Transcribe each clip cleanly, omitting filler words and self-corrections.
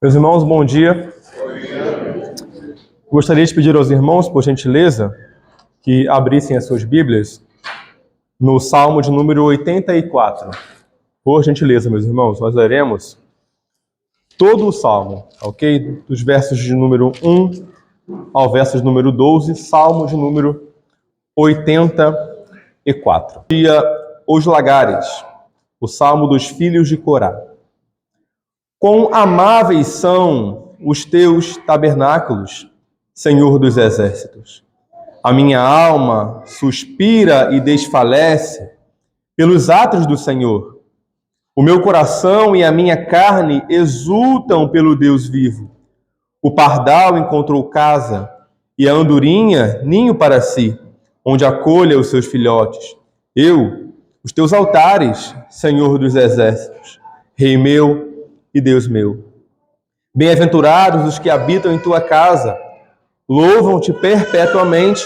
Meus irmãos, bom dia. Gostaria de pedir aos irmãos, por gentileza, que abrissem as suas Bíblias no Salmo de número 84. Por gentileza, meus irmãos, nós leremos todo o Salmo, ok? Dos versos de número 1 ao verso de número 12, Salmo de número 84. Os Lagares, o Salmo dos filhos de Corá. Quão amáveis são os teus tabernáculos, Senhor dos exércitos. A minha alma suspira e desfalece pelos atos do Senhor. O meu coração e a minha carne exultam pelo Deus vivo. O pardal encontrou casa e a andorinha ninho para si, onde acolha os seus filhotes. Os teus altares, Senhor dos exércitos, Rei meu e Deus meu. Bem-aventurados os que habitam em tua casa, louvam-te perpetuamente.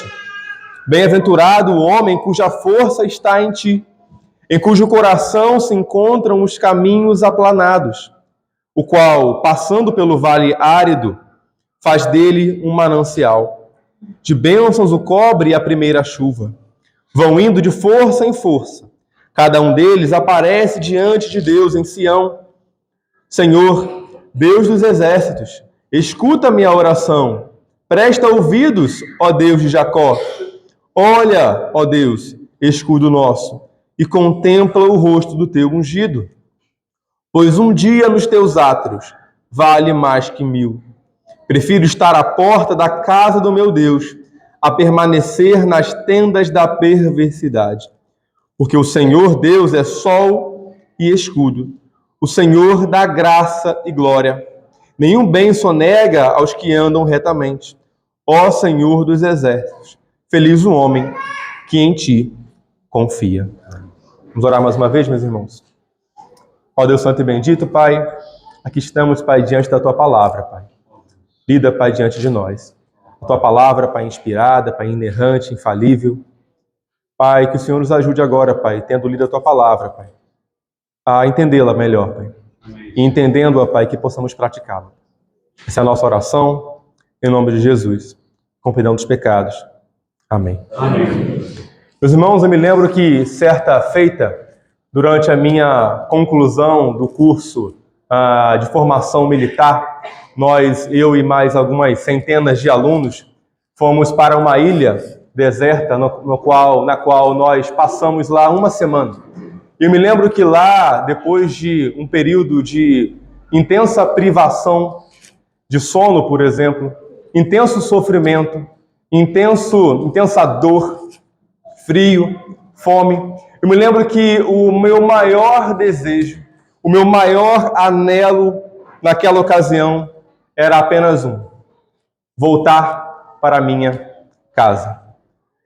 Bem-aventurado o homem cuja força está em ti, em cujo coração se encontram os caminhos aplanados, o qual, passando pelo vale árido, faz dele um manancial. De bênçãos o cobre a primeira chuva. Vão indo de força em força. Cada um deles aparece diante de Deus em Sião. Senhor, Deus dos exércitos, escuta minha oração. Presta ouvidos, ó Deus de Jacó. Olha, ó Deus, escudo nosso, e contempla o rosto do teu ungido. Pois um dia nos teus átrios vale mais que 1000. Prefiro estar à porta da casa do meu Deus, a permanecer nas tendas da perversidade. Porque o Senhor Deus é sol e escudo. O Senhor dá graça e glória. Nenhum bem sonega aos que andam retamente. Ó Senhor dos exércitos, feliz o homem que em ti confia. Vamos orar mais uma vez, meus irmãos. Ó Deus santo e bendito, Pai, aqui estamos, Pai, diante da tua palavra, Pai. Lida, Pai, diante de nós. A tua palavra, Pai, inspirada, Pai, inerrante, infalível. Pai, que o Senhor nos ajude agora, Pai, tendo lido a tua palavra, Pai, a entendê-la melhor, Pai. E entendendo-a, Pai, que possamos praticá-la. Essa é a nossa oração, em nome de Jesus, com perdão dos pecados. Amém. Amém. Meus irmãos, eu me lembro que certa feita, durante a minha conclusão do curso de formação militar, eu e mais algumas centenas de alunos, fomos para uma ilha deserta, na qual nós passamos lá uma semana. Eu me lembro que lá, depois de um período de intensa privação de sono, por exemplo, intenso sofrimento, intensa dor, frio, fome, eu me lembro que o meu maior desejo, o meu maior anelo naquela ocasião era apenas um: voltar para a minha casa.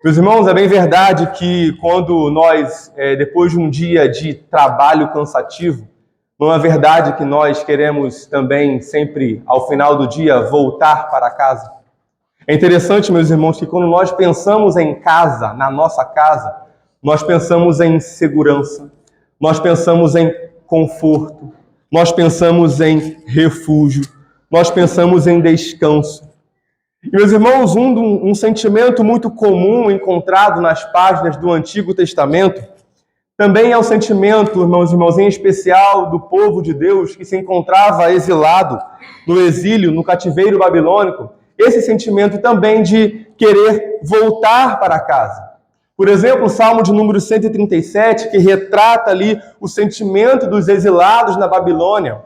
Meus irmãos, é bem verdade que quando nós, depois de um dia de trabalho cansativo, não é verdade que nós queremos também sempre, ao final do dia, voltar para casa? É interessante, meus irmãos, que quando nós pensamos em casa, na nossa casa, nós pensamos em segurança, nós pensamos em conforto, nós pensamos em refúgio, nós pensamos em descanso. E, meus irmãos, um sentimento muito comum encontrado nas páginas do Antigo Testamento também é o sentimento, irmãos, em especial do povo de Deus que se encontrava exilado no exílio, no cativeiro babilônico, esse sentimento também de querer voltar para casa. Por exemplo, o Salmo de número 137, que retrata ali o sentimento dos exilados na Babilônia,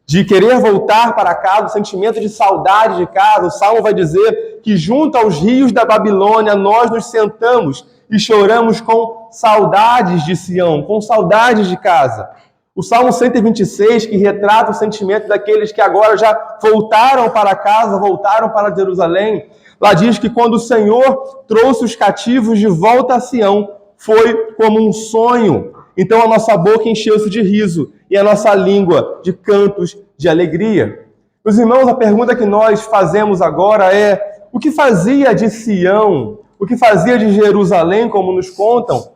de querer voltar para casa, o sentimento de saudade de casa. O Salmo vai dizer que junto aos rios da Babilônia nós nos sentamos e choramos com saudades de Sião, com saudades de casa. O Salmo 126, que retrata o sentimento daqueles que agora já voltaram para casa, voltaram para Jerusalém. Lá diz que quando o Senhor trouxe os cativos de volta a Sião, foi como um sonho. Então a nossa boca encheu-se de riso e a nossa língua de cantos de alegria. Meus irmãos, a pergunta que nós fazemos agora é: o que fazia de Sião, o que fazia de Jerusalém, como nos contam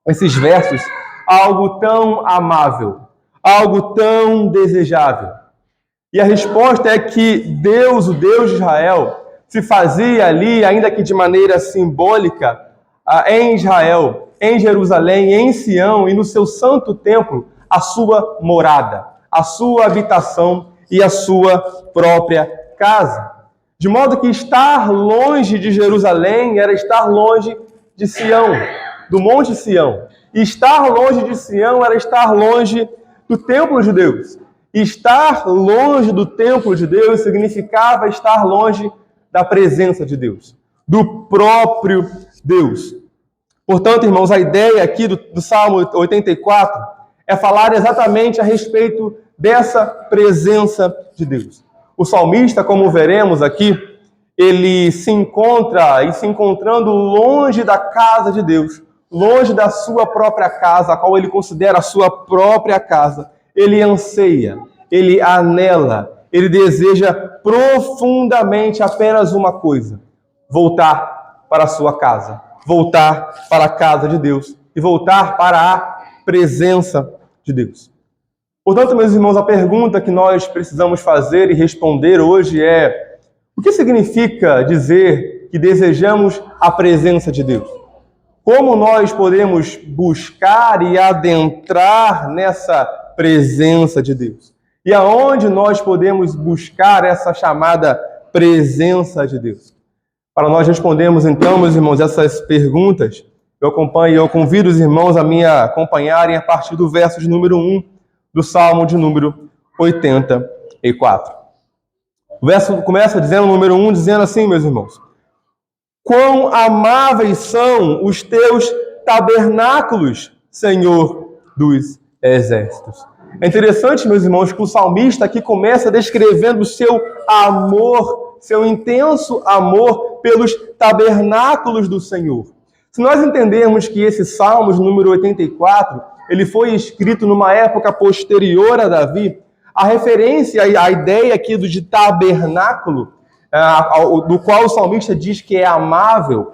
esses versos, algo tão amável, algo tão desejável? E a resposta é que Deus, o Deus de Israel, se fazia ali, ainda que de maneira simbólica, em Israel, em Jerusalém, em Sião e no seu santo templo, a sua morada, a sua habitação e a sua própria casa. De modo que estar longe de Jerusalém era estar longe de Sião, do Monte Sião. E estar longe de Sião era estar longe do templo de Deus. E estar longe do templo de Deus significava estar longe da presença de Deus, do próprio Deus. Portanto, irmãos, a ideia aqui do Salmo 84 é falar exatamente a respeito dessa presença de Deus. O salmista, como veremos aqui, ele se encontrando longe da casa de Deus, longe da sua própria casa, a qual ele considera a sua própria casa. Ele anseia, ele anela, ele deseja profundamente apenas uma coisa: voltar para a sua casa, voltar para a casa de Deus e voltar para a presença de Deus. Portanto, meus irmãos, a pergunta que nós precisamos fazer e responder hoje é: o que significa dizer que desejamos a presença de Deus? Como nós podemos buscar e adentrar nessa presença de Deus? E aonde nós podemos buscar essa chamada presença de Deus? Para nós respondermos, então, meus irmãos, essas perguntas, eu convido os irmãos a me acompanharem a partir do verso de número 1 do Salmo de número 84. O verso começa dizendo, número 1, dizendo assim, meus irmãos: quão amáveis são os teus tabernáculos, Senhor dos exércitos. É interessante, meus irmãos, que o salmista aqui começa descrevendo o seu amor, seu intenso amor pelos tabernáculos do Senhor. Se nós entendermos que esse Salmo de número 84, ele foi escrito numa época posterior a Davi, a referência, a ideia aqui de tabernáculo, do qual o salmista diz que é amável,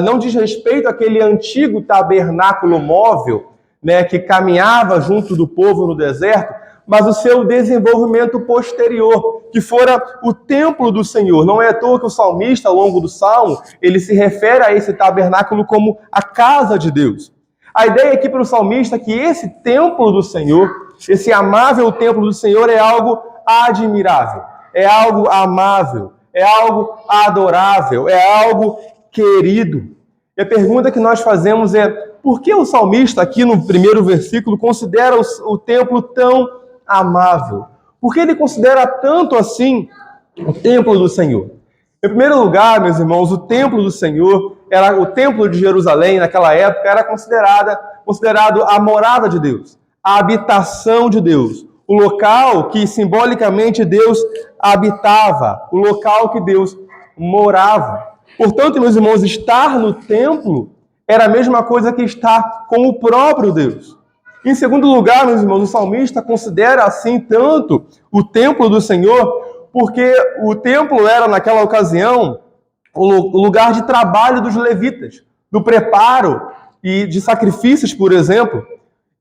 não diz respeito àquele antigo tabernáculo móvel, né, que caminhava junto do povo no deserto, mas o seu desenvolvimento posterior, que fora o templo do Senhor. Não é à toa que o salmista, ao longo do Salmo, ele se refere a esse tabernáculo como a casa de Deus. A ideia aqui para o salmista é que esse templo do Senhor, esse amável templo do Senhor, é algo admirável, é algo amável, é algo adorável, é algo querido. E a pergunta que nós fazemos é: por que o salmista aqui no primeiro versículo considera o templo tão amável? Por que ele considera tanto assim o templo do Senhor? Em primeiro lugar, meus irmãos, o templo do Senhor, o templo de Jerusalém naquela época era considerado a morada de Deus, a habitação de Deus, o local que simbolicamente Deus habitava, o local que Deus morava. Portanto, meus irmãos, estar no templo era a mesma coisa que estar com o próprio Deus. Em segundo lugar, meus irmãos, o salmista considera assim tanto o templo do Senhor, porque o templo era, naquela ocasião, o lugar de trabalho dos levitas, do preparo e de sacrifícios, por exemplo.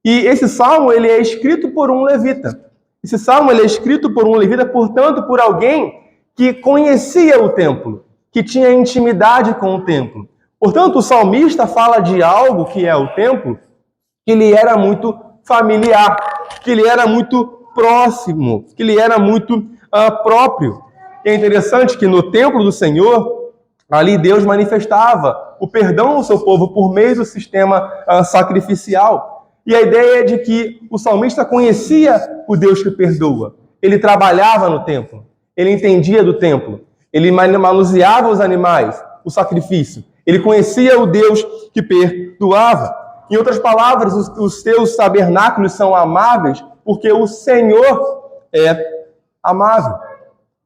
E esse salmo, ele é escrito por um levita. Esse salmo, ele é escrito por um levita, portanto, por alguém que conhecia o templo, que tinha intimidade com o templo. Portanto, o salmista fala de algo que é o templo, que lhe era muito familiar, que lhe era muito próximo, que lhe era muito próprio. E é interessante que no templo do Senhor, ali Deus manifestava o perdão ao seu povo por meio do sistema sacrificial. E a ideia é de que o salmista conhecia o Deus que perdoa. Ele trabalhava no templo, ele entendia do templo, ele manuseava os animais, o sacrifício. Ele conhecia o Deus que perdoava. Em outras palavras, os teus tabernáculos são amáveis porque o Senhor é amável.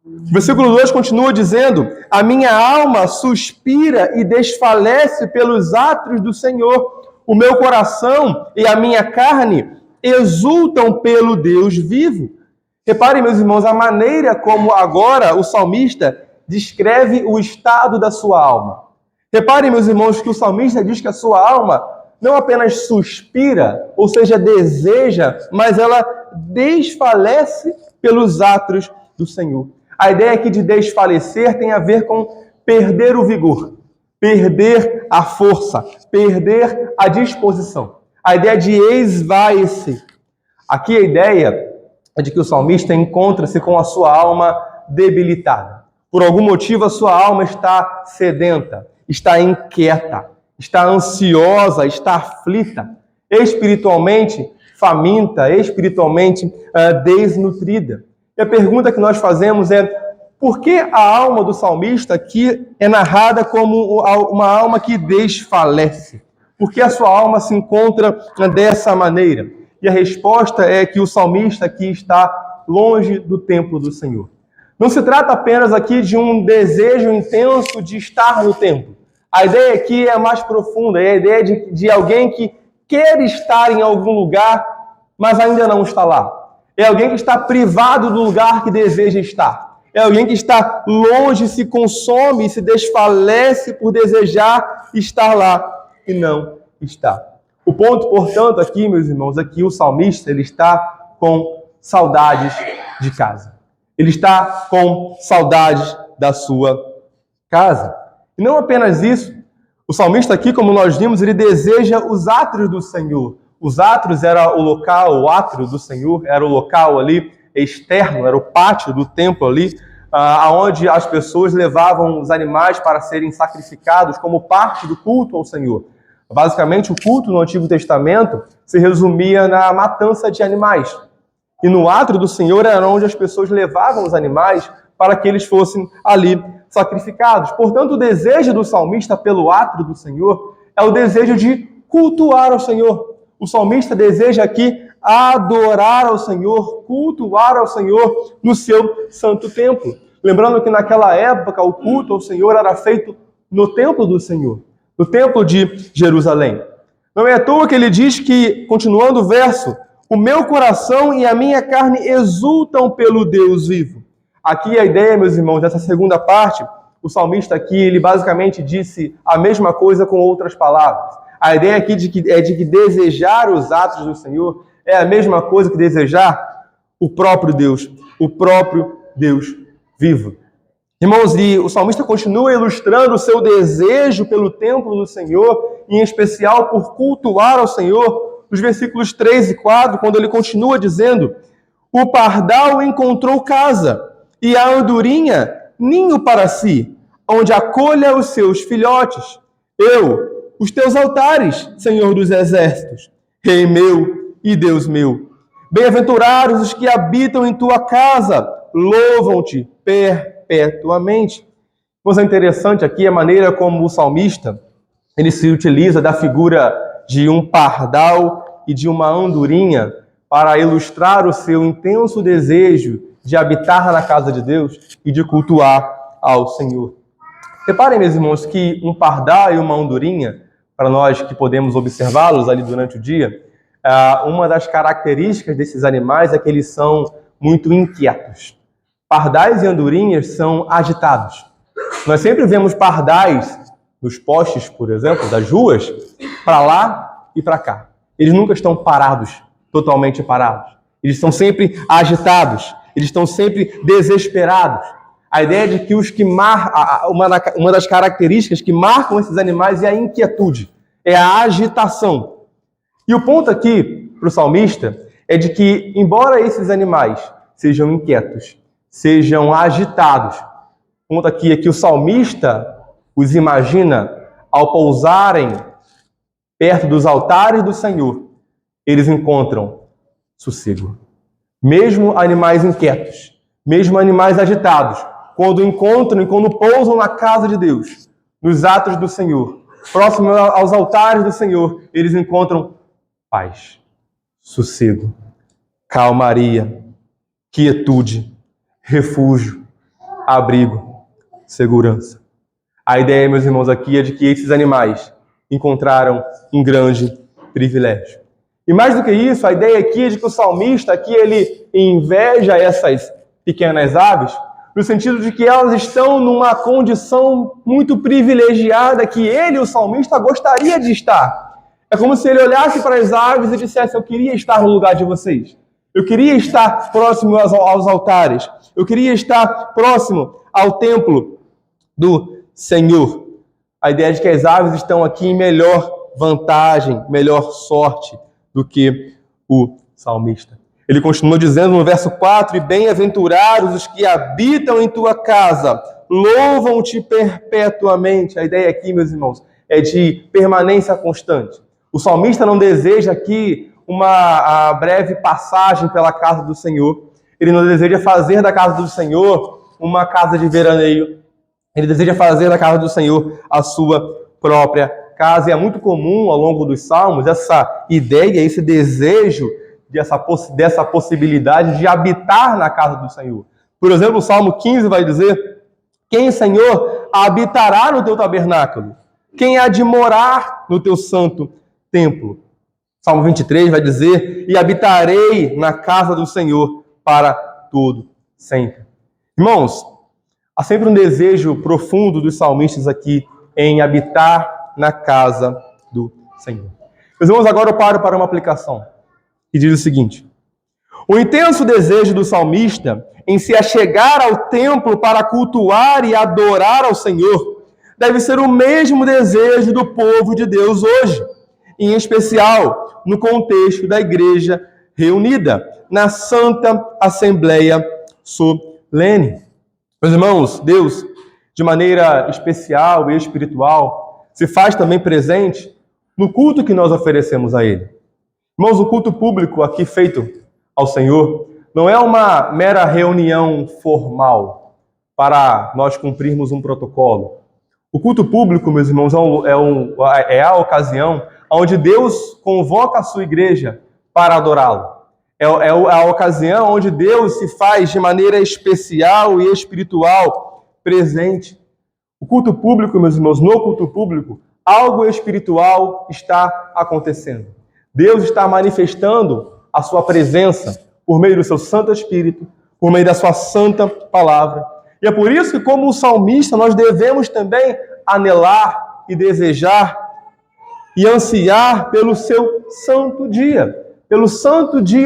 O versículo 2 continua dizendo: a minha alma suspira e desfalece pelos átrios do Senhor. O meu coração e a minha carne exultam pelo Deus vivo. Reparem, meus irmãos, a maneira como agora o salmista descreve o estado da sua alma. Reparem, meus irmãos, que o salmista diz que a sua alma não apenas suspira, ou seja, deseja, mas ela desfalece pelos átrios do Senhor. A ideia aqui de desfalecer tem a ver com perder o vigor, perder a força, perder a disposição. A ideia de esvaecer. Aqui a ideia é de que o salmista encontra-se com a sua alma debilitada. Por algum motivo a sua alma está sedenta, está inquieta, está ansiosa, está aflita, espiritualmente faminta, espiritualmente desnutrida. E a pergunta que nós fazemos é: por que a alma do salmista aqui é narrada como uma alma que desfalece? Por que a sua alma se encontra dessa maneira? E a resposta é que o salmista aqui está longe do templo do Senhor. Não se trata apenas aqui de um desejo intenso de estar no templo. A ideia aqui é mais profunda, é a ideia de alguém que quer estar em algum lugar, mas ainda não está lá. É alguém que está privado do lugar que deseja estar. É alguém que está longe, se consome, se desfalece por desejar estar lá e não está. O ponto, portanto, aqui, meus irmãos, é que o salmista ele está com saudades de casa. Ele está com saudades da sua casa. E não apenas isso, o salmista aqui, como nós vimos, ele deseja os átrios do Senhor. Os átrios era o local, o átrio do Senhor era o local ali externo, era o pátio do templo ali, aonde as pessoas levavam os animais para serem sacrificados como parte do culto ao Senhor. Basicamente, o culto no Antigo Testamento se resumia na matança de animais. E no átrio do Senhor era onde as pessoas levavam os animais para que eles fossem ali sacrificados. Portanto, o desejo do salmista pelo átrio do Senhor é o desejo de cultuar ao Senhor. O salmista deseja aqui adorar ao Senhor, cultuar ao Senhor no seu santo templo. Lembrando que naquela época o culto ao Senhor era feito no templo do Senhor, no templo de Jerusalém. Não é à toa que ele diz que, continuando o verso, o meu coração e a minha carne exultam pelo Deus vivo. Aqui a ideia, meus irmãos, dessa segunda parte, o salmista aqui, ele basicamente disse a mesma coisa com outras palavras. A ideia aqui é de que desejar os atos do Senhor é a mesma coisa que desejar o próprio Deus vivo. Irmãos, e o salmista continua ilustrando o seu desejo pelo templo do Senhor, em especial por cultuar ao Senhor, nos versículos 3 e 4, quando ele continua dizendo: o pardal encontrou casa, e a andorinha ninho para si, onde acolha os seus filhotes. Os teus altares, Senhor dos exércitos, Rei meu e Deus meu. Bem-aventurados os que habitam em tua casa, louvam-te perpetuamente. Mas é interessante aqui a maneira como o salmista ele se utiliza da figura de um pardal e de uma andorinha para ilustrar o seu intenso desejo de habitar na casa de Deus e de cultuar ao Senhor. Reparem, meus irmãos, que um pardal e uma andorinha, para nós que podemos observá-los ali durante o dia, uma das características desses animais é que eles são muito inquietos. Pardais e andorinhas são agitados. Nós sempre vemos pardais nos postes, por exemplo, das ruas, para lá e para cá. Eles nunca estão parados, totalmente parados. Eles estão sempre agitados, eles estão sempre desesperados. A ideia de que uma das características que marcam esses animais é a inquietude, é a agitação. E o ponto aqui para o salmista é de que, embora esses animais sejam inquietos, sejam agitados, o ponto aqui é que o salmista os imagina ao pousarem perto dos altares do Senhor, eles encontram sossego. Mesmo animais inquietos, mesmo animais agitados, quando encontram e quando pousam na casa de Deus, nos atos do Senhor, próximo aos altares do Senhor, eles encontram paz, sossego, calmaria, quietude, refúgio, abrigo, segurança. A ideia, meus irmãos, aqui é de que esses animais encontraram um grande privilégio. E mais do que isso, a ideia aqui é de que o salmista aqui ele inveja essas pequenas aves, no sentido de que elas estão numa condição muito privilegiada que ele, o salmista, gostaria de estar. É como se ele olhasse para as aves e dissesse: eu queria estar no lugar de vocês. Eu queria estar próximo aos altares. Eu queria estar próximo ao templo do Senhor. A ideia de que as aves estão aqui em melhor vantagem, melhor sorte do que o salmista. Ele continua dizendo no verso 4, e bem-aventurados os que habitam em tua casa, louvam-te perpetuamente. A ideia aqui, meus irmãos, é de permanência constante. O salmista não deseja aqui uma breve passagem pela casa do Senhor. Ele não deseja fazer da casa do Senhor uma casa de veraneio. Ele deseja fazer da casa do Senhor a sua própria casa. E é muito comum ao longo dos salmos essa ideia, esse desejo dessa possibilidade de habitar na casa do Senhor. Por exemplo, o Salmo 15 vai dizer: quem, Senhor, habitará no teu tabernáculo? Quem há de morar no teu santo templo? Salmo 23 vai dizer: e habitarei na casa do Senhor para todo sempre. Irmãos, há sempre um desejo profundo dos salmistas aqui em habitar na casa do Senhor. Meus irmãos, agora eu paro para uma aplicação que diz o seguinte: o intenso desejo do salmista em se achegar ao templo para cultuar e adorar ao Senhor deve ser o mesmo desejo do povo de Deus hoje, em especial no contexto da igreja reunida na Santa Assembleia Solene. Meus irmãos, Deus, de maneira especial e espiritual, se faz também presente no culto que nós oferecemos a Ele. Irmãos, o culto público aqui feito ao Senhor não é uma mera reunião formal para nós cumprirmos um protocolo. O culto público, meus irmãos, é a ocasião onde Deus convoca a sua igreja para adorá-lo. É a ocasião onde Deus se faz de maneira especial e espiritual presente. O culto público, meus irmãos, no culto público, algo espiritual está acontecendo. Deus está manifestando a sua presença por meio do seu Santo Espírito, por meio da sua santa palavra. E é por isso que, como o salmista, nós devemos também anelar e desejar e ansiar pelo seu santo dia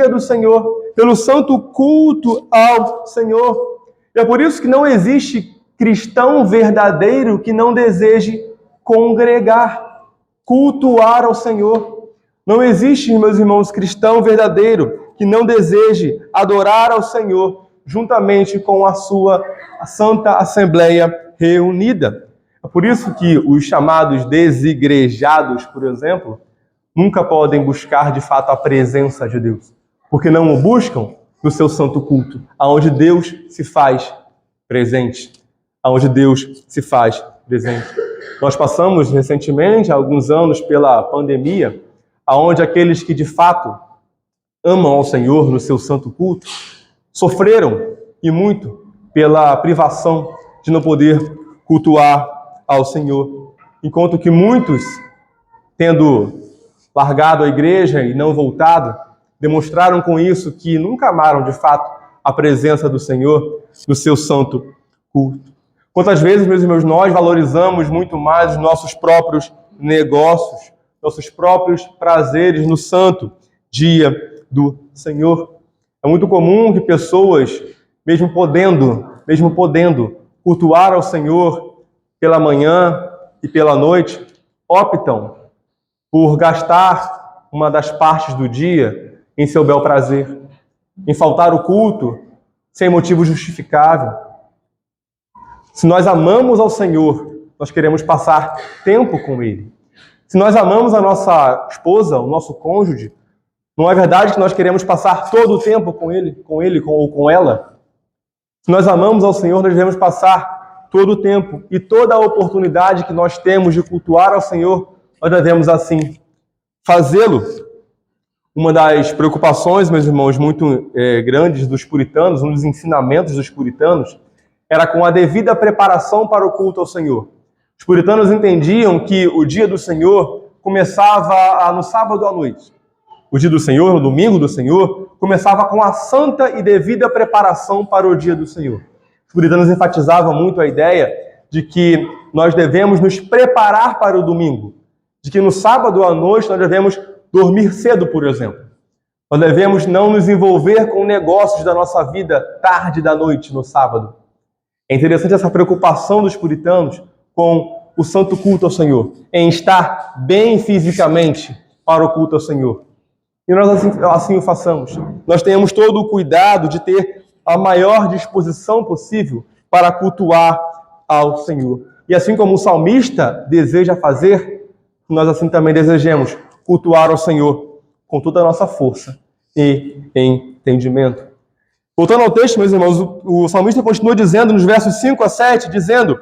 do Senhor, pelo santo culto ao Senhor. E é por isso que não existe cristão verdadeiro que não deseje congregar, cultuar ao Senhor. Não existe, meus irmãos, cristão verdadeiro que não deseje adorar ao Senhor juntamente com a sua Santa Assembleia reunida. É por isso que os chamados desigrejados, por exemplo, nunca podem buscar de fato a presença de Deus, porque não o buscam no seu santo culto, aonde Deus se faz presente, aonde Deus se faz presente. Nós passamos recentemente, há alguns anos, pela pandemia, aonde aqueles que de fato amam ao Senhor no seu santo culto sofreram e muito pela privação de não poder cultuar ao Senhor, enquanto que muitos, tendo largado a igreja e não voltado, demonstraram com isso que nunca amaram de fato a presença do Senhor no seu santo culto. Quantas vezes, meus irmãos, nós valorizamos muito mais os nossos próprios negócios, nossos próprios prazeres no santo dia do Senhor. É muito comum que pessoas, mesmo podendo cultuar ao Senhor pela manhã e pela noite, optam por gastar uma das partes do dia em seu bel prazer, em faltar o culto sem motivo justificável. Se nós amamos ao Senhor, nós queremos passar tempo com Ele. Se nós amamos a nossa esposa, o nosso cônjuge, não é verdade que nós queremos passar todo o tempo com ele ou com ela? Se nós amamos ao Senhor, nós devemos passar todo o tempo e toda a oportunidade que nós temos de cultuar ao Senhor, nós devemos assim fazê-lo. Uma das preocupações, meus irmãos, muito grandes dos puritanos, um dos ensinamentos dos puritanos, era com a devida preparação para o culto ao Senhor. Os puritanos entendiam que o dia do Senhor começava no sábado à noite. O dia do Senhor, no domingo do Senhor, começava com a santa e devida preparação para o dia do Senhor. Os puritanos enfatizavam muito a ideia de que nós devemos nos preparar para o domingo, de que no sábado à noite nós devemos dormir cedo, por exemplo, Nós devemos não nos envolver com negócios da nossa vida tarde da noite, no sábado. É interessante essa preocupação dos puritanos com o santo culto ao Senhor, em estar bem fisicamente para o culto ao Senhor. E nós assim o façamos. Nós tenhamos todo o cuidado de ter a maior disposição possível para cultuar ao Senhor. E assim como o salmista deseja fazer, nós assim também desejemos cultuar ao Senhor com toda a nossa força e entendimento. Voltando ao texto, meus irmãos, o salmista continua dizendo nos versos 5 a 7, dizendo: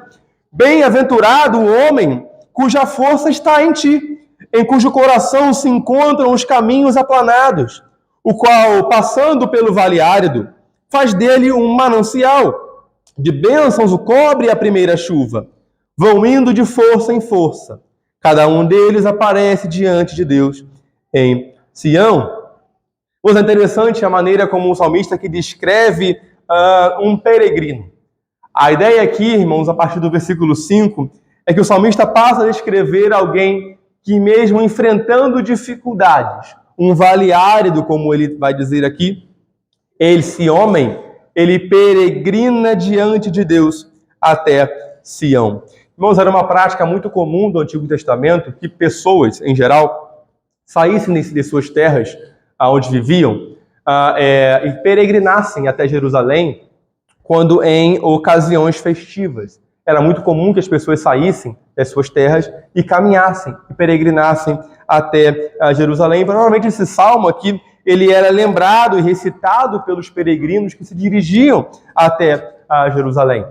bem-aventurado o homem cuja força está em ti, em cujo coração se encontram os caminhos aplanados, o qual, passando pelo vale árido, faz dele um manancial. De bênçãos o cobre a primeira chuva. Vão indo de força em força. Cada um deles aparece diante de Deus em Sião. Mas é interessante a maneira como o salmista aqui descreve um peregrino. A ideia aqui, irmãos, a partir do versículo 5, é que o salmista passa a descrever alguém que, mesmo enfrentando dificuldades, um vale árido, como ele vai dizer aqui, esse homem, ele peregrina diante de Deus até Sião. Irmãos, era uma prática muito comum do Antigo Testamento que pessoas, em geral, saíssem de suas terras, onde viviam, e peregrinassem até Jerusalém quando em ocasiões festivas. Era muito comum que as pessoas saíssem das suas terras e caminhassem, e peregrinassem até Jerusalém. Provavelmente esse salmo aqui, ele era lembrado e recitado pelos peregrinos que se dirigiam até Jerusalém.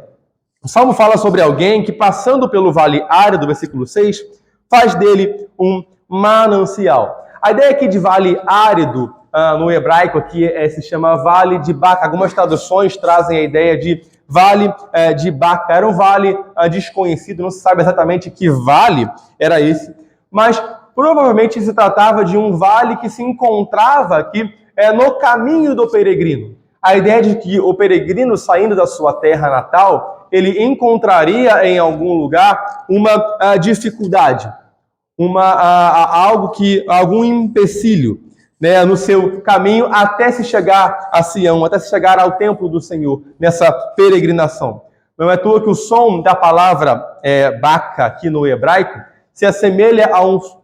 O salmo fala sobre alguém que, passando pelo vale árido, versículo 6, faz dele um manancial. A ideia aqui de vale árido, no hebraico, aqui se chama vale de Baca. Algumas traduções trazem a ideia de vale de Baca. Era um vale desconhecido, não se sabe exatamente que vale era esse, mas provavelmente se tratava de um vale que se encontrava aqui no caminho do peregrino. A ideia de que o peregrino, saindo da sua terra natal, ele encontraria em algum lugar uma dificuldade, algum empecilho, né, no seu caminho até se chegar a Sião, até se chegar ao templo do Senhor, nessa peregrinação. Não é à toa que o som da palavra Baca aqui no hebraico se assemelha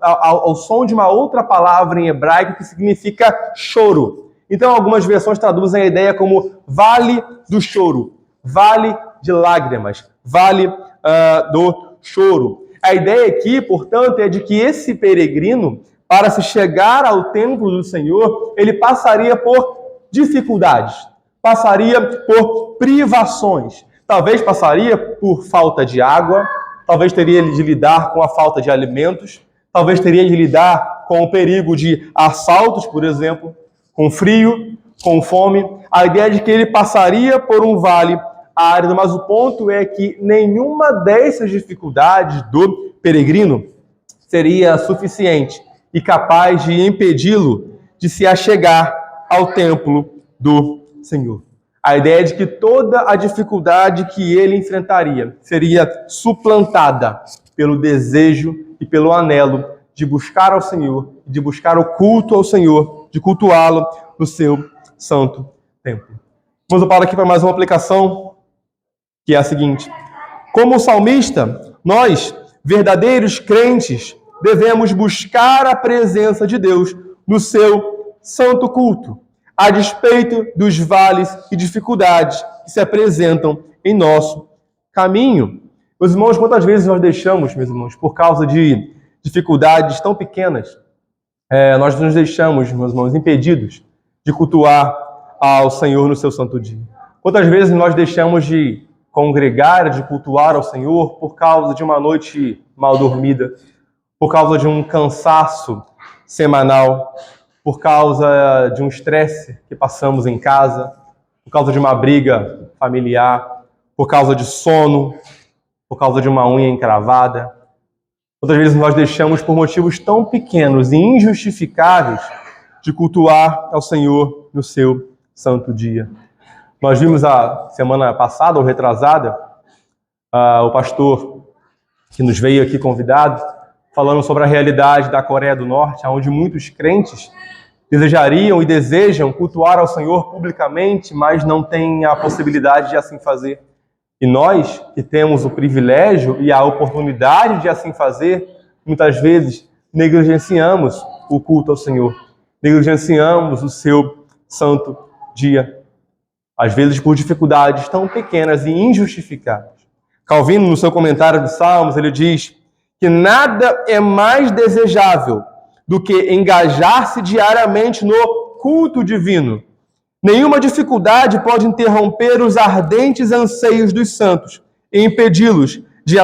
ao som de uma outra palavra em hebraico que significa choro. Então, algumas versões traduzem a ideia como vale do choro, vale de lágrimas, vale do choro. A ideia aqui, portanto, é de que esse peregrino, para se chegar ao templo do Senhor, ele passaria por dificuldades, passaria por privações, talvez passaria por falta de água, talvez teria de lidar com a falta de alimentos, talvez teria de lidar com o perigo de assaltos, por exemplo, com frio, com fome. A ideia é de que ele passaria por um vale árido, mas o ponto é que nenhuma dessas dificuldades do peregrino seria suficiente e capaz de impedi-lo de se achegar ao templo do Senhor. A ideia é de que toda a dificuldade que ele enfrentaria seria suplantada pelo desejo e pelo anelo de buscar ao Senhor, de buscar o culto ao Senhor, de cultuá-lo no seu santo templo. Vamos parar aqui para mais uma aplicação, que é a seguinte: como o salmista, nós, verdadeiros crentes, devemos buscar a presença de Deus no seu santo culto, a despeito dos vales e dificuldades que se apresentam em nosso caminho. Meus irmãos, quantas vezes nós deixamos, meus irmãos, por causa de dificuldades tão pequenas, nós nos deixamos, meus irmãos, impedidos de cultuar ao Senhor no seu santo dia? Quantas vezes nós deixamos de congregar, de cultuar ao Senhor por causa de uma noite mal dormida, por causa de um cansaço semanal, por causa de um estresse que passamos em casa, por causa de uma briga familiar, por causa de sono, por causa de uma unha encravada? Outras vezes nós deixamos por motivos tão pequenos e injustificáveis de cultuar ao Senhor no seu santo dia. Nós vimos a semana passada, ou retrasada, o pastor que nos veio aqui convidado, falando sobre a realidade da Coreia do Norte, onde muitos crentes desejariam e desejam cultuar ao Senhor publicamente, mas não têm a possibilidade de assim fazer. E nós, que temos o privilégio e a oportunidade de assim fazer, muitas vezes negligenciamos o culto ao Senhor, negligenciamos o seu santo dia, às vezes por dificuldades tão pequenas e injustificadas. Calvino, no seu comentário dos Salmos, ele diz que nada é mais desejável do que engajar-se diariamente no culto divino. Nenhuma dificuldade pode interromper os ardentes anseios dos santos e impedi-los de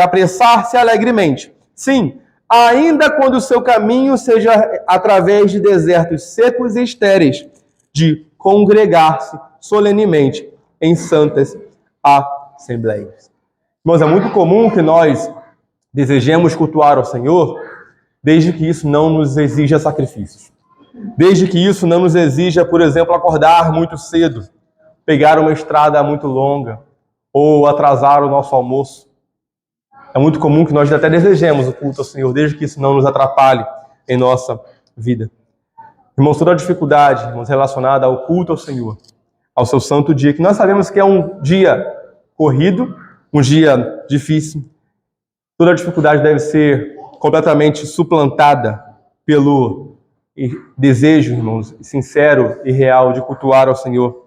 apressar-se alegremente. Sim, ainda quando o seu caminho seja através de desertos secos e estéreis, de congregar-se solenemente em santas assembleias. Irmãos, é muito comum que nós desejemos cultuar ao Senhor, desde que isso não nos exija sacrifícios. Desde que isso não nos exija, por exemplo, acordar muito cedo, pegar uma estrada muito longa ou atrasar o nosso almoço. É muito comum que nós até desejemos o culto ao Senhor, desde que isso não nos atrapalhe em nossa vida. Irmãos, toda a dificuldade, irmãos, relacionada ao culto ao Senhor, ao seu santo dia, que nós sabemos que é um dia corrido, um dia difícil, toda a dificuldade deve ser completamente suplantada pelo desejo, irmãos, sincero e real de cultuar ao Senhor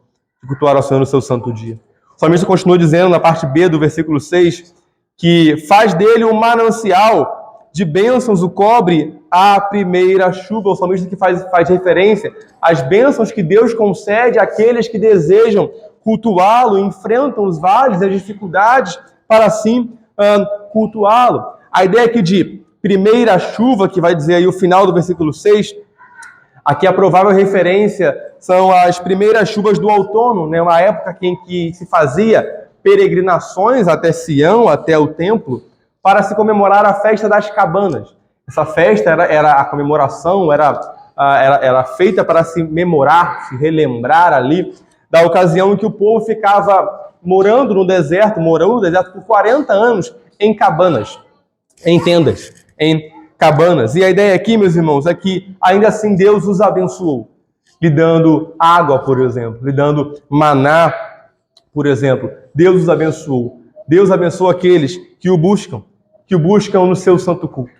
no seu santo dia. O salmista continua dizendo na parte B do versículo 6 que faz dele um manancial de bênçãos, o cobre a primeira chuva. O salmista que faz referência às bênçãos que Deus concede àqueles que desejam cultuá-lo, enfrentam os vales e as dificuldades para assim cultuá-lo. A ideia aqui de primeira chuva, que vai dizer aí o final do versículo 6, aqui a provável referência são as primeiras chuvas do outono, né? Uma época em que se fazia peregrinações até Sião, até o templo, para se comemorar a festa das cabanas. Essa festa era a comemoração, era feita para se memorar, se relembrar ali da ocasião em que o povo ficava morando no deserto por 40 anos em cabanas, em tendas, em cabanas. E a ideia aqui, meus irmãos, é que ainda assim Deus os abençoou, lhe dando água, por exemplo, lhe dando maná, por exemplo. Deus os abençoou. Deus abençoa aqueles que o buscam no seu santo culto.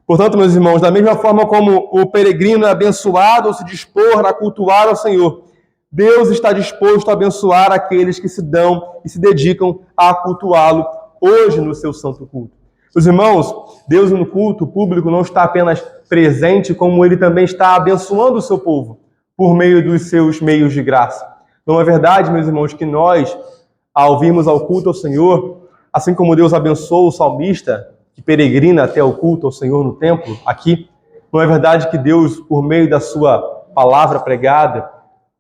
Portanto, meus irmãos, da mesma forma como o peregrino é abençoado ao se dispor a cultuar ao Senhor, Deus está disposto a abençoar aqueles que se dão e se dedicam a cultuá-lo hoje no seu santo culto. Meus irmãos, Deus no culto público não está apenas presente, como Ele também está abençoando o seu povo por meio dos seus meios de graça. Não é verdade, meus irmãos, que nós, ao virmos ao culto ao Senhor, assim como Deus abençoou o salmista que peregrina até o culto ao Senhor no templo, aqui, não é verdade que Deus, por meio da sua palavra pregada,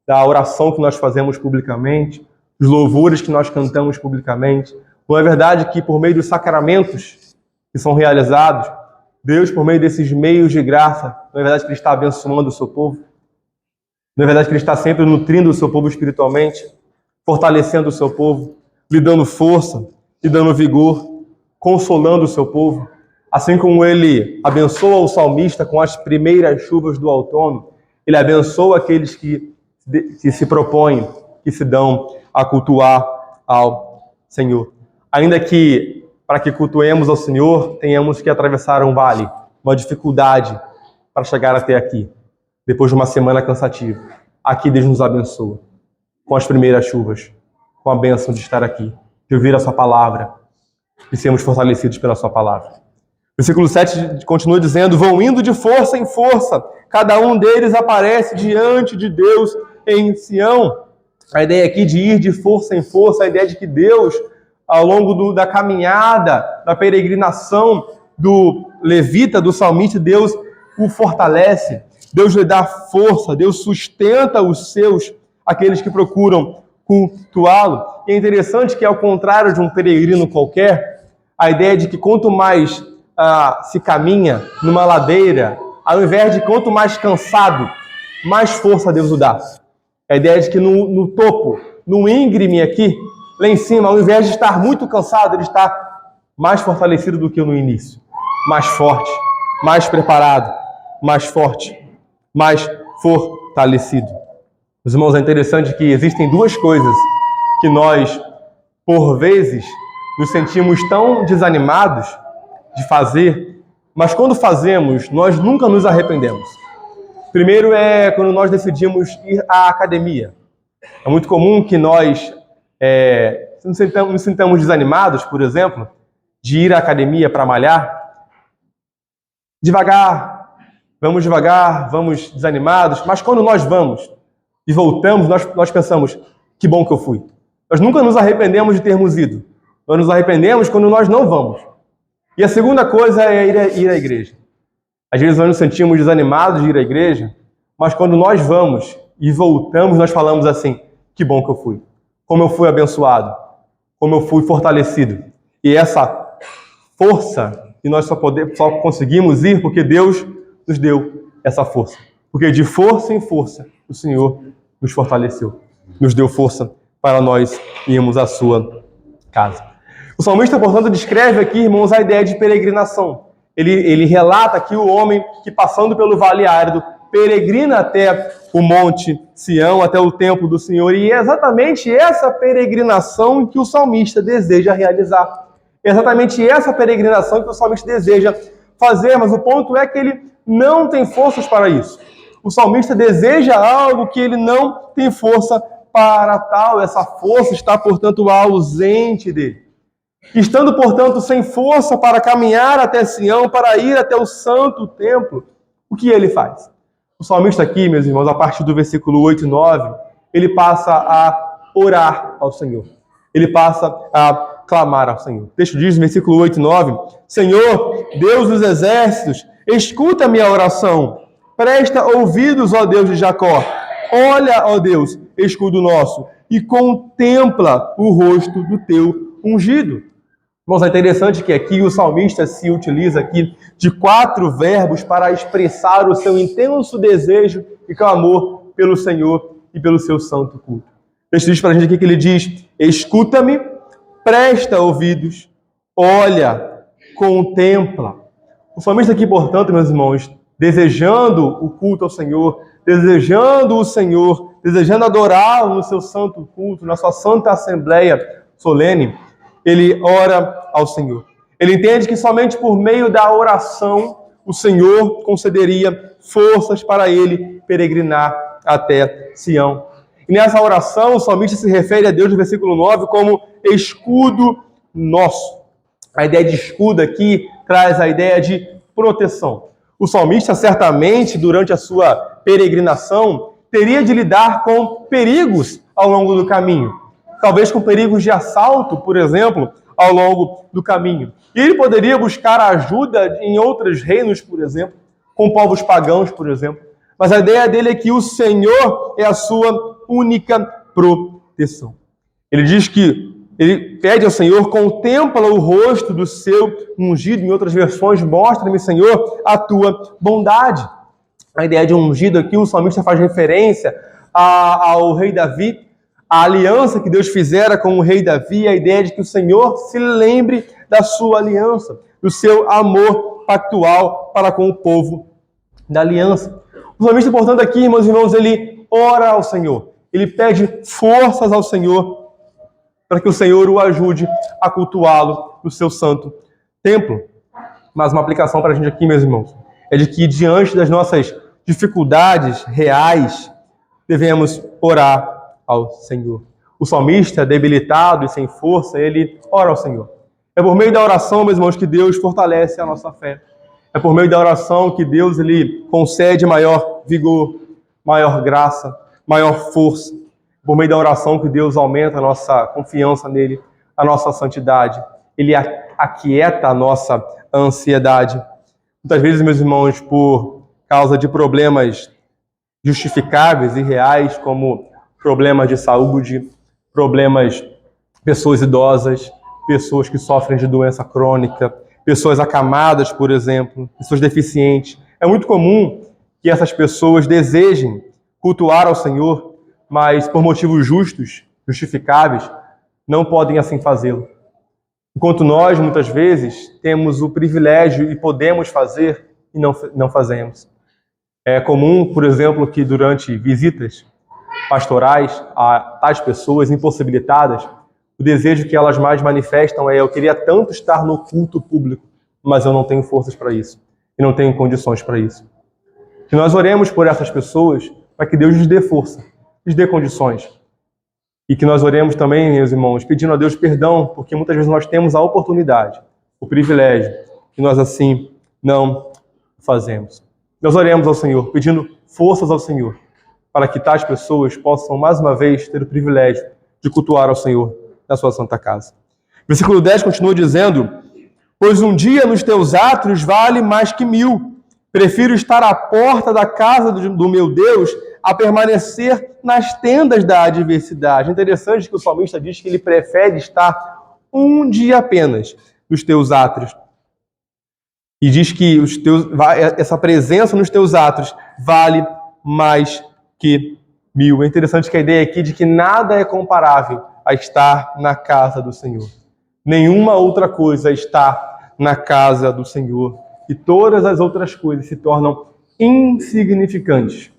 da oração que nós fazemos publicamente, dos louvores que nós cantamos publicamente, não é verdade que por meio dos sacramentos que são realizados, Deus, por meio desses meios de graça, não é verdade que Ele está abençoando o seu povo? Não é verdade que Ele está sempre nutrindo o seu povo espiritualmente, fortalecendo o seu povo, lhe dando força, lhe dando vigor, consolando o seu povo? Assim como Ele abençoa o salmista com as primeiras chuvas do outono, Ele abençoa aqueles que se propõem, que se dão a cultuar ao Senhor. Ainda que, para que cultuemos ao Senhor, tenhamos que atravessar um vale, uma dificuldade para chegar até aqui, depois de uma semana cansativa. Aqui Deus nos abençoa, com as primeiras chuvas, com a bênção de estar aqui, de ouvir a sua palavra e sermos fortalecidos pela sua palavra. Versículo 7 continua dizendo: vão indo de força em força, cada um deles aparece diante de Deus em Sião. A ideia aqui de ir de força em força, a ideia de que Deus, ao longo da caminhada, da peregrinação do levita, do salmista, Deus o fortalece, Deus lhe dá força, Deus sustenta os seus, aqueles que procuram cultuá-lo. E é interessante que, ao contrário de um peregrino qualquer, a ideia de que quanto mais se caminha numa ladeira, ao invés de quanto mais cansado, mais força Deus o dá. A ideia de que no topo, no íngreme aqui, lá em cima, ao invés de estar muito cansado, ele está mais fortalecido do que no início. Mais forte, mais preparado, mais forte, mais fortalecido. Meus irmãos, é interessante que existem duas coisas que nós, por vezes, nos sentimos tão desanimados de fazer, mas quando fazemos, nós nunca nos arrependemos. Primeiro é quando nós decidimos ir à academia. É muito comum que nós nos sintamos desanimados, por exemplo, de ir à academia para malhar. Devagar, vamos desanimados, mas quando nós vamos e voltamos, nós pensamos, que bom que eu fui. Nós nunca nos arrependemos de termos ido. Nós nos arrependemos quando nós não vamos. E a segunda coisa é ir à igreja. Às vezes nós nos sentimos desanimados de ir à igreja, mas quando nós vamos e voltamos, nós falamos assim, que bom que eu fui. Como eu fui abençoado. Como eu fui fortalecido. E essa força que nós só conseguimos ir porque Deus nos deu essa força. Porque de força em força o Senhor nos fortaleceu. Nos deu força para nós irmos à sua casa. O salmista, portanto, descreve aqui, irmãos, a ideia de peregrinação. Ele relata aqui o homem que, passando pelo vale árido, peregrina até o monte Sião, até o templo do Senhor. E é exatamente essa peregrinação que o salmista deseja realizar. É exatamente essa peregrinação que o salmista deseja fazer, mas o ponto é que ele não tem forças para isso. O salmista deseja algo que ele não tem força para tal. Essa força está, portanto, ausente dele. Estando, portanto, sem força para caminhar até Sião, para ir até o santo templo, o que ele faz? O salmista aqui, meus irmãos, a partir do versículo 8 e 9, ele passa a orar ao Senhor. Ele passa a clamar ao Senhor. O texto diz, no versículo 8 e 9, Senhor, Deus dos exércitos, escuta a minha oração. Presta ouvidos, ó Deus de Jacó. Olha, ó Deus, escudo nosso, e contempla o rosto do teu ungido. Irmãos, é interessante que aqui o salmista se utiliza aqui de 4 verbos para expressar o seu intenso desejo e clamor pelo Senhor e pelo seu santo culto. O texto diz para a gente aqui que ele diz, escuta-me, presta ouvidos, olha, contempla. O salmista aqui, portanto, meus irmãos, desejando o culto ao Senhor, desejando o Senhor, desejando adorá-lo no seu santo culto, na sua santa assembleia solene, ele ora ao Senhor. Ele entende que somente por meio da oração o Senhor concederia forças para ele peregrinar até Sião. E nessa oração o salmista se refere a Deus no versículo 9 como escudo nosso. A ideia de escudo aqui traz a ideia de proteção. O salmista certamente durante a sua peregrinação teria de lidar com perigos ao longo do caminho. Talvez com perigos de assalto, por exemplo, ao longo do caminho. E ele poderia buscar ajuda em outros reinos, por exemplo, com povos pagãos, por exemplo. Mas a ideia dele é que o Senhor é a sua única proteção. Ele diz que ele pede ao Senhor, contempla o rosto do seu ungido. Em outras versões, mostra-me, Senhor, a tua bondade. A ideia de ungido aqui, o salmista faz referência ao rei Davi, a aliança que Deus fizera com o rei Davi, a ideia de que o Senhor se lembre da sua aliança, do seu amor pactual para com o povo da aliança. O salmista, portanto, aqui, meus irmãos, ele ora ao Senhor, ele pede forças ao Senhor para que o Senhor o ajude a cultuá-lo no seu santo templo. Mas uma aplicação para a gente aqui, meus irmãos, é de que diante das nossas dificuldades reais, devemos orar ao Senhor. O salmista, debilitado e sem força, ele ora ao Senhor. É por meio da oração, meus irmãos, que Deus fortalece a nossa fé. É por meio da oração que Deus ele concede maior vigor, maior graça, maior força. É por meio da oração que Deus aumenta a nossa confiança nele, a nossa santidade. Ele aquieta a nossa ansiedade. Muitas vezes, meus irmãos, por causa de problemas justificáveis e reais, como problemas de saúde, problemas, pessoas idosas, pessoas que sofrem de doença crônica, pessoas acamadas, por exemplo, pessoas deficientes. É muito comum que essas pessoas desejem cultuar ao Senhor, mas por motivos justos, justificáveis, não podem assim fazê-lo. Enquanto nós, muitas vezes, temos o privilégio e podemos fazer e não fazemos. É comum, por exemplo, que durante visitas pastorais a tais pessoas impossibilitadas, o desejo que elas mais manifestam é: eu queria tanto estar no culto público, mas eu não tenho forças para isso e não tenho condições para isso. Que nós oremos por essas pessoas para que Deus lhes dê força, lhes dê condições. E que nós oremos também, meus irmãos, pedindo a Deus perdão, porque muitas vezes nós temos a oportunidade, o privilégio, e nós assim não fazemos. Nós oremos ao Senhor, pedindo forças ao Senhor, para que tais pessoas possam, mais uma vez, ter o privilégio de cultuar ao Senhor na sua santa casa. Versículo 10 continua dizendo: pois um dia nos teus átrios vale mais que 1000. Prefiro estar à porta da casa do meu Deus a permanecer nas tendas da adversidade. Interessante que o salmista diz que ele prefere estar um dia apenas nos teus átrios. E diz que essa presença nos teus átrios vale mais que 1000. É interessante que a ideia aqui de que nada é comparável a estar na casa do Senhor. Nenhuma outra coisa está na casa do Senhor. E todas as outras coisas se tornam insignificantes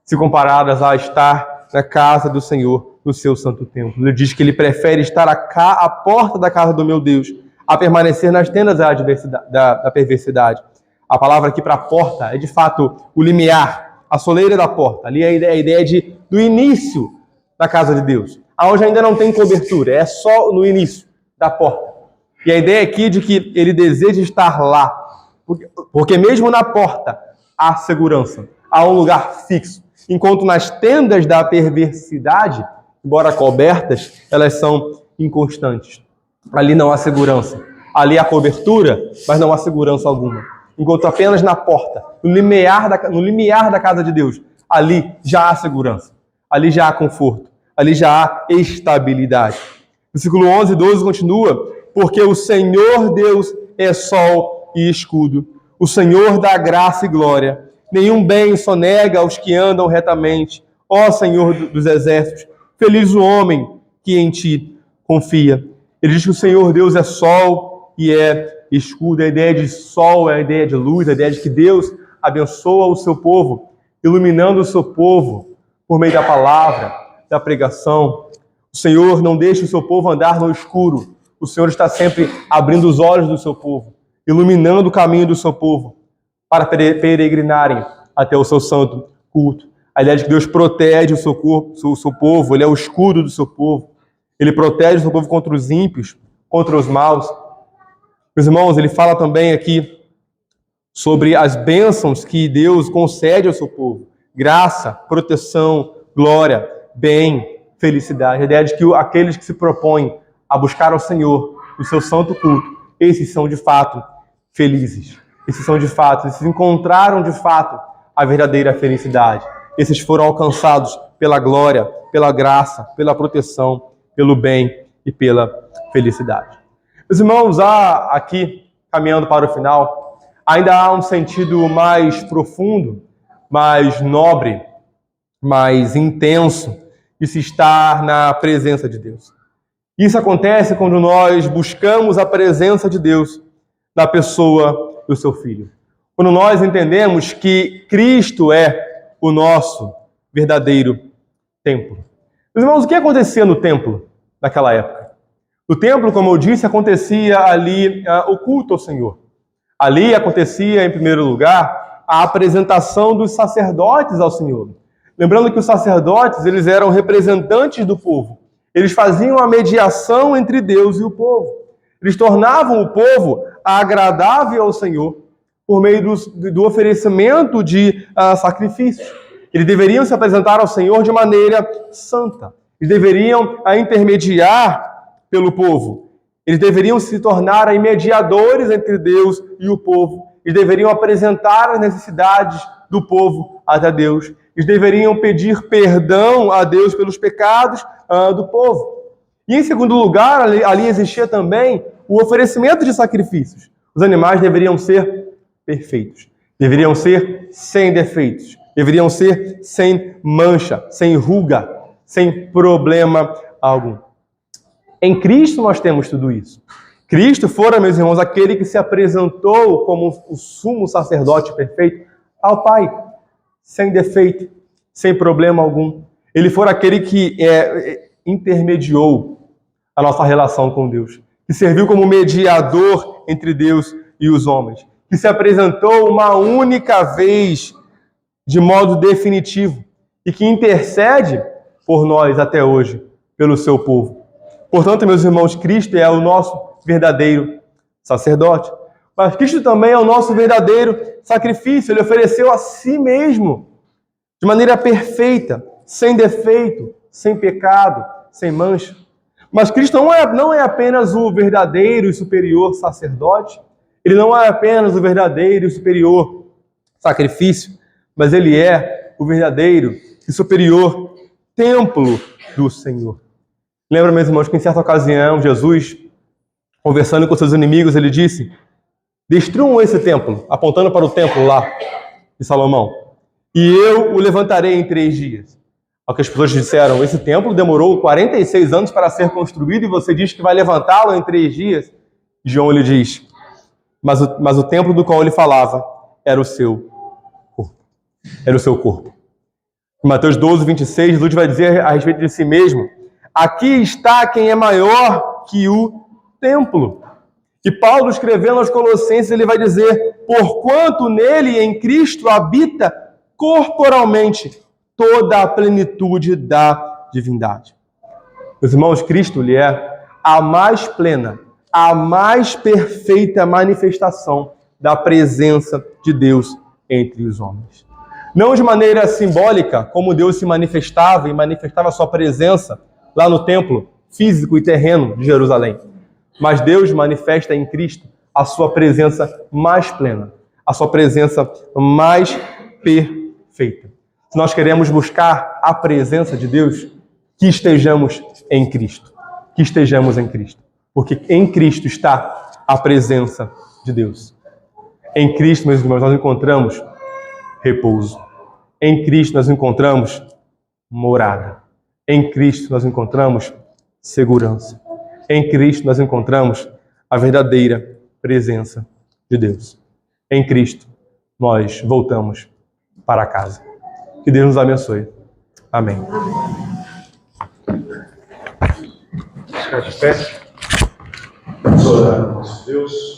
se comparadas a estar na casa do Senhor, no seu santo templo. Ele diz que ele prefere estar à porta da casa do meu Deus a permanecer nas tendas da perversidade. A palavra aqui para porta é, de fato, o limiar, a soleira da porta. Ali é a ideia do início da casa de Deus, aonde ainda não tem cobertura, é só no início da porta. E a ideia aqui de que ele deseja estar lá, porque mesmo na porta há segurança, há um lugar fixo. Enquanto nas tendas da perversidade, embora cobertas, elas são inconstantes. Ali não há segurança. Ali há cobertura, mas não há segurança alguma. Enquanto apenas na porta, no limiar da casa de Deus, ali já há segurança. Ali já há conforto. Ali já há estabilidade. Versículo 11 e 12 continua: porque o Senhor Deus é sol e escudo. O Senhor dá graça e glória. Nenhum bem sonega aos que andam retamente. Ó Senhor dos exércitos, feliz o homem que em ti confia. Ele diz que o Senhor Deus é sol e é escudo. A ideia de sol é a ideia de luz, a ideia de que Deus abençoa o seu povo, iluminando o seu povo por meio da palavra, da pregação. O Senhor não deixa o seu povo andar no escuro. O Senhor está sempre abrindo os olhos do seu povo, iluminando o caminho do seu povo, para peregrinarem até o seu santo culto. A ideia de que Deus protege o seu povo, Ele é o escudo do seu povo. Ele protege o seu povo contra os ímpios, contra os maus. Meus irmãos, ele fala também aqui sobre as bênçãos que Deus concede ao seu povo. Graça, proteção, glória, bem, felicidade. A ideia de que aqueles que se propõem a buscar ao Senhor o seu santo culto, esses são de fato felizes. Esses encontraram de fato a verdadeira felicidade. Esses foram alcançados pela glória, pela graça, pela proteção, pelo bem e pela felicidade. Meus irmãos, há aqui, caminhando para o final, ainda há um sentido mais profundo, mais nobre, mais intenso de se estar na presença de Deus. Isso acontece quando nós buscamos a presença de Deus na pessoa do seu Filho. Quando nós entendemos que Cristo é o nosso verdadeiro templo. Meus irmãos, o que acontecia no templo naquela época? No templo, como eu disse, acontecia ali o culto ao Senhor. Ali acontecia, em primeiro lugar, a apresentação dos sacerdotes ao Senhor. Lembrando que os sacerdotes, eles eram representantes do povo. Eles faziam a mediação entre Deus e o povo. Eles tornavam o povo agradável ao Senhor por meio do oferecimento de sacrifícios. Eles deveriam se apresentar ao Senhor de maneira santa. Eles deveriam intermediar pelo povo. Eles deveriam se tornar mediadores entre Deus e o povo. Eles deveriam apresentar as necessidades do povo até Deus. Eles deveriam pedir perdão a Deus pelos pecados do povo. E em segundo lugar, ali existia também o oferecimento de sacrifícios. Os animais deveriam ser perfeitos, deveriam ser sem defeitos, deveriam ser sem mancha, sem ruga, sem problema algum. Em Cristo nós temos tudo isso. Cristo fora, meus irmãos, aquele que se apresentou como o sumo sacerdote perfeito ao Pai. sem defeito, sem problema algum. Ele for aquele que intermediou a nossa relação com Deus, que serviu como mediador entre Deus e os homens, que se apresentou uma única vez de modo definitivo e que intercede por nós até hoje, pelo seu povo. Portanto, meus irmãos, Cristo é o nosso verdadeiro sacerdote, mas Cristo também é o nosso verdadeiro sacrifício. Ele ofereceu a si mesmo de maneira perfeita, sem defeito, sem pecado, sem mancha. Mas Cristo não é apenas o verdadeiro e superior sacerdote, ele não é apenas o verdadeiro e superior sacrifício, mas ele é o verdadeiro e superior templo do Senhor. Lembra, meus irmãos, que em certa ocasião, Jesus, conversando com seus inimigos, ele disse: destruam esse templo, apontando para o templo lá de Salomão, e eu o levantarei em 3 dias. Ao que as pessoas disseram: esse templo demorou 46 anos para ser construído e você diz que vai levantá-lo em 3 dias? João lhe diz: mas o templo do qual ele falava era o seu corpo. Era o seu corpo. Em Mateus 12, 26, Jesus vai dizer a respeito de si mesmo: aqui está quem é maior que o templo. E Paulo, escrevendo aos Colossenses, ele vai dizer: porquanto nele, em Cristo, habita corporalmente toda a plenitude da divindade. Meus irmãos, Cristo, ele é a mais plena, a mais perfeita manifestação da presença de Deus entre os homens. Não de maneira simbólica, como Deus se manifestava e manifestava a sua presença lá no templo físico e terreno de Jerusalém. Mas Deus manifesta em Cristo a sua presença mais plena, a sua presença mais perfeita. Se nós queremos buscar a presença de Deus, que estejamos em Cristo. Que estejamos em Cristo. Porque em Cristo está a presença de Deus. Em Cristo, meus irmãos, nós encontramos repouso. Em Cristo nós encontramos morada. Em Cristo nós encontramos segurança. Em Cristo nós encontramos a verdadeira presença de Deus. Em Cristo nós voltamos para casa. Que Deus nos abençoe. Amém. Ficar de pé. Vamos orar, nosso Deus.